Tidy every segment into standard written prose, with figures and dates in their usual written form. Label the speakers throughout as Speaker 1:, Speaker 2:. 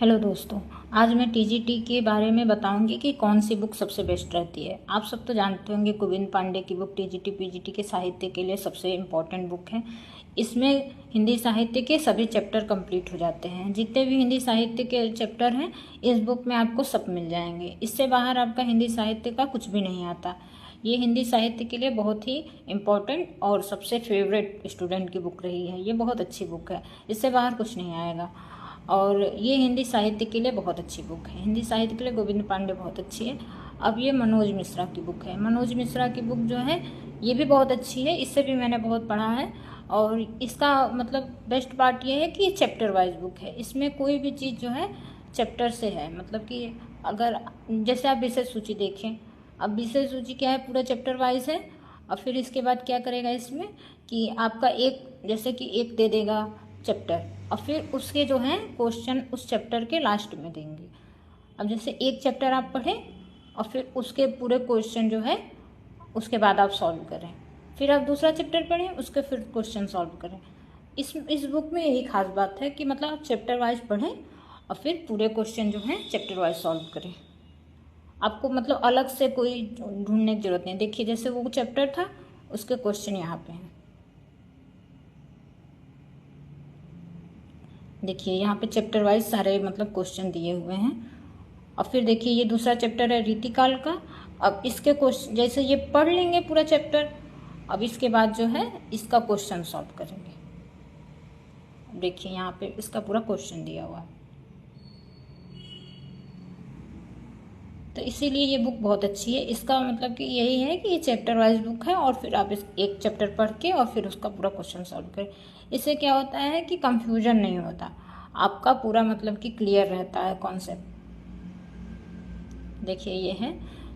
Speaker 1: Hello दोस्तों, आज मैं टीजीटी के बारे में बताऊंगी कि कौन सी बुक सबसे बेस्ट रहती है। आप सब तो जानते होंगे गोविंद पांडे की बुक टीजीटी पीजीटी के साहित्य के लिए सबसे इम्पोर्टेंट बुक है। इसमें हिंदी साहित्य के सभी चैप्टर कंप्लीट हो जाते हैं। जितने भी हिंदी साहित्य के चैप्टर हैं इस बुक में आपको सब मिल जाएंगे। इससे बाहर आपका हिंदी साहित्य का कुछ भी नहीं आता। ये हिंदी साहित्य के लिए बहुत ही इम्पोर्टेंट और सबसे फेवरेट स्टूडेंट की बुक रही है। ये बहुत अच्छी बुक है, इससे बाहर कुछ नहीं आएगा। और ये हिंदी साहित्य के लिए बहुत अच्छी बुक है। हिंदी साहित्य के लिए गोविंद पांडे बहुत अच्छी है। अब ये मनोज मिश्रा की बुक है। मनोज मिश्रा की बुक जो है ये भी बहुत अच्छी है। इससे भी मैंने बहुत पढ़ा है और इसका मतलब बेस्ट पार्ट ये है कि ये चैप्टर वाइज बुक है। इसमें कोई भी चीज़ जो है चैप्टर से है। मतलब कि अगर जैसे आप विषय सूची देखें, अब विषय सूची क्या है, पूरा चैप्टर वाइज है। और फिर इसके बाद क्या करेगा इसमें कि आपका एक जैसे कि एक दे देगा चैप्टर और फिर उसके जो हैं क्वेश्चन उस चैप्टर के लास्ट में देंगे। अब जैसे एक चैप्टर आप पढ़ें और फिर उसके पूरे क्वेश्चन जो है उसके बाद आप सॉल्व करें, फिर आप दूसरा चैप्टर पढ़ें उसके फिर क्वेश्चन सॉल्व करें। इस बुक में यही खास बात है कि मतलब आप चैप्टर वाइज पढ़ें और फिर पूरे क्वेश्चन जो हैं चैप्टर वाइज सॉल्व करें। आपको मतलब अलग से कोई ढूंढने की जरूरत नहीं। देखिए जैसे वो चैप्टर था उसके क्वेश्चन यहाँ पे हैं। देखिए यहाँ पे चैप्टर वाइज सारे मतलब क्वेश्चन दिए हुए हैं। और फिर देखिए ये दूसरा चैप्टर है रीतिकाल का। अब इसके क्वेश्चन जैसे ये पढ़ लेंगे पूरा चैप्टर, अब इसके बाद जो है इसका क्वेश्चन सॉल्व करेंगे। देखिए यहाँ पे इसका पूरा क्वेश्चन दिया हुआ है। तो इसीलिए ये बुक बहुत अच्छी है। इसका मतलब कि यही है कि ये चैप्टर वाइज बुक है और फिर आप इस एक चैप्टर पढ़ के और फिर उसका पूरा क्वेश्चन सॉल्व करें। इससे क्या होता है कि कंफ्यूजन नहीं होता, आपका पूरा मतलब कि क्लियर रहता है कॉन्सेप्ट। देखिए ये है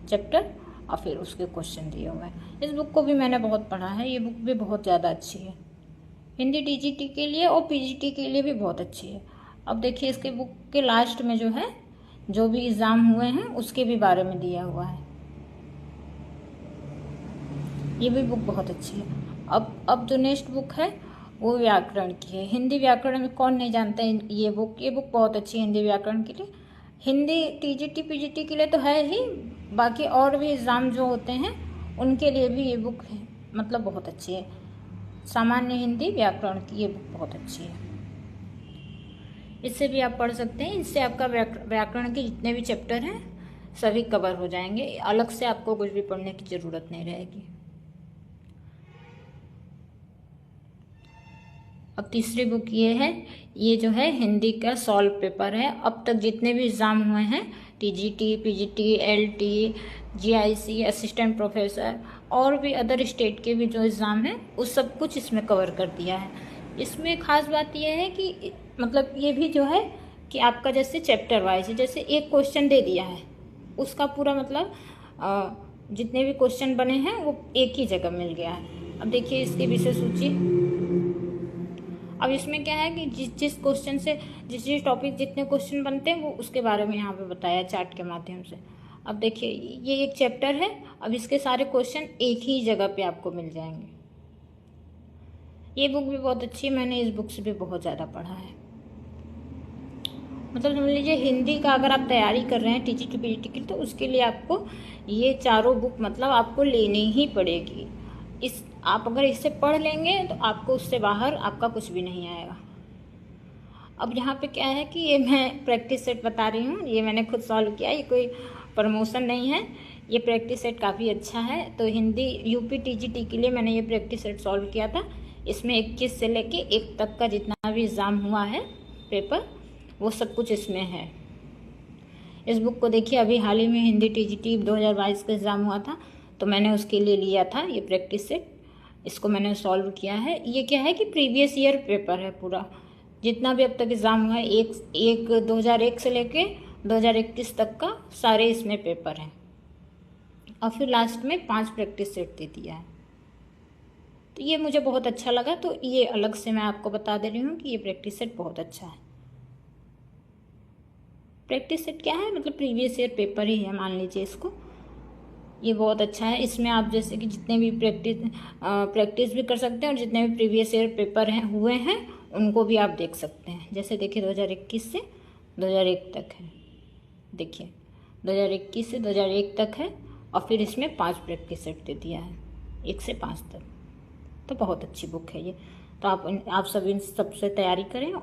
Speaker 1: चैप्टर और फिर उसके क्वेश्चन दिए हुए हैं। इस बुक को भी मैंने बहुत पढ़ा है। ये बुक भी बहुत ज़्यादा अच्छी है। हिंदी टीजीटी के लिए और पीजीटी के लिए भी बहुत अच्छी है। अब देखिए इसके बुक के लास्ट में जो है जो भी एग्ज़ाम हुए हैं उसके भी बारे में दिया हुआ है। ये भी बुक बहुत अच्छी है। अब जो नेक्स्ट बुक है वो व्याकरण की है। हिंदी व्याकरण में कौन नहीं जानता है ये बुक बहुत अच्छी है हिंदी व्याकरण के लिए। हिंदी टीजीटी पीजीटी के लिए तो है ही, बाकी और भी एग्ज़ाम जो होते हैं उनके लिए भी ये बुक है मतलब बहुत अच्छी है। सामान्य हिंदी व्याकरण की ये बुक बहुत अच्छी है। इससे भी आप पढ़ सकते हैं। इससे आपका व्याकरण के जितने भी चैप्टर हैं सभी कवर हो जाएंगे। अलग से आपको कुछ भी पढ़ने की ज़रूरत नहीं रहेगी। अब तीसरी बुक ये है, ये जो है हिंदी का सॉल्व पेपर है। अब तक जितने भी एग्ज़ाम हुए हैं TGT PGT LT GIC assistant professor और भी अदर स्टेट के भी जो एग्ज़ाम हैं उस सब कुछ इसमें कवर कर दिया है। इसमें ख़ास बात यह है कि मतलब ये भी जो है कि आपका जैसे चैप्टर वाइज है, जैसे एक क्वेश्चन दे दिया है उसका पूरा मतलब जितने भी क्वेश्चन बने हैं वो एक ही जगह मिल गया है। अब देखिए इसकी विषय सूची। अब इसमें क्या है कि जिस क्वेश्चन से जिस टॉपिक जितने क्वेश्चन बनते हैं वो उसके बारे में यहाँ पे बताया चार्ट के माध्यम से। अब देखिए ये एक चैप्टर है। अब इसके सारे क्वेश्चन एक ही जगह पे आपको मिल जाएंगे। ये बुक भी बहुत अच्छी है। मैंने इस बुक से भी बहुत ज़्यादा पढ़ा है। मतलब समझ लीजिए हिंदी का अगर आप तैयारी कर रहे हैं टीजीटी पीजीटी की तो उसके लिए आपको ये चारों बुक मतलब आपको लेनी ही पड़ेगी। आप अगर इससे पढ़ लेंगे तो आपको उससे बाहर आपका कुछ भी नहीं आएगा। अब यहाँ पे क्या है कि ये मैं प्रैक्टिस सेट बता रही हूँ। ये मैंने खुद सॉल्व किया, ये कोई प्रमोशन नहीं है। ये प्रैक्टिस सेट काफ़ी अच्छा है। तो हिंदी यूपी टीजीटी के लिए मैंने ये प्रैक्टिस सेट सॉल्व किया था। इसमें 21 से लेके 1 तक का जितना भी एग्ज़ाम हुआ है पेपर वो सब कुछ इसमें है। इस बुक को देखिए अभी हाल ही में हिंदी टीजीटी 2022 का एग्ज़ाम हुआ था तो मैंने उसके लिए लिया था ये प्रैक्टिस सेट। इसको मैंने सॉल्व किया है। ये क्या है कि प्रीवियस ईयर पेपर है पूरा, जितना भी अब तक एग्ज़ाम हुआ है 2001 से लेके 2021 तक का सारे इसमें पेपर हैं। और फिर लास्ट में 5 प्रैक्टिस सेट दे दिया है। तो ये मुझे बहुत अच्छा लगा तो ये अलग से मैं आपको बता दे रही हूँ कि ये प्रैक्टिस सेट बहुत अच्छा है। प्रैक्टिस सेट क्या है मतलब प्रीवियस ईयर पेपर ही है मान लीजिए इसको। ये बहुत अच्छा है। इसमें आप जैसे कि जितने भी प्रैक्टिस भी कर सकते हैं और जितने भी प्रीवियस ईयर पेपर हुए हैं उनको भी आप देख सकते हैं। जैसे देखिए 2021 से 2001 तक है। देखिए 2021 से 2001 तक है और फिर इसमें 5 प्रैक्टिस सेट दे दिया है 1 से 5 तक। तो बहुत अच्छी बुक है ये। तो आप सब इन सबसे तैयारी करें।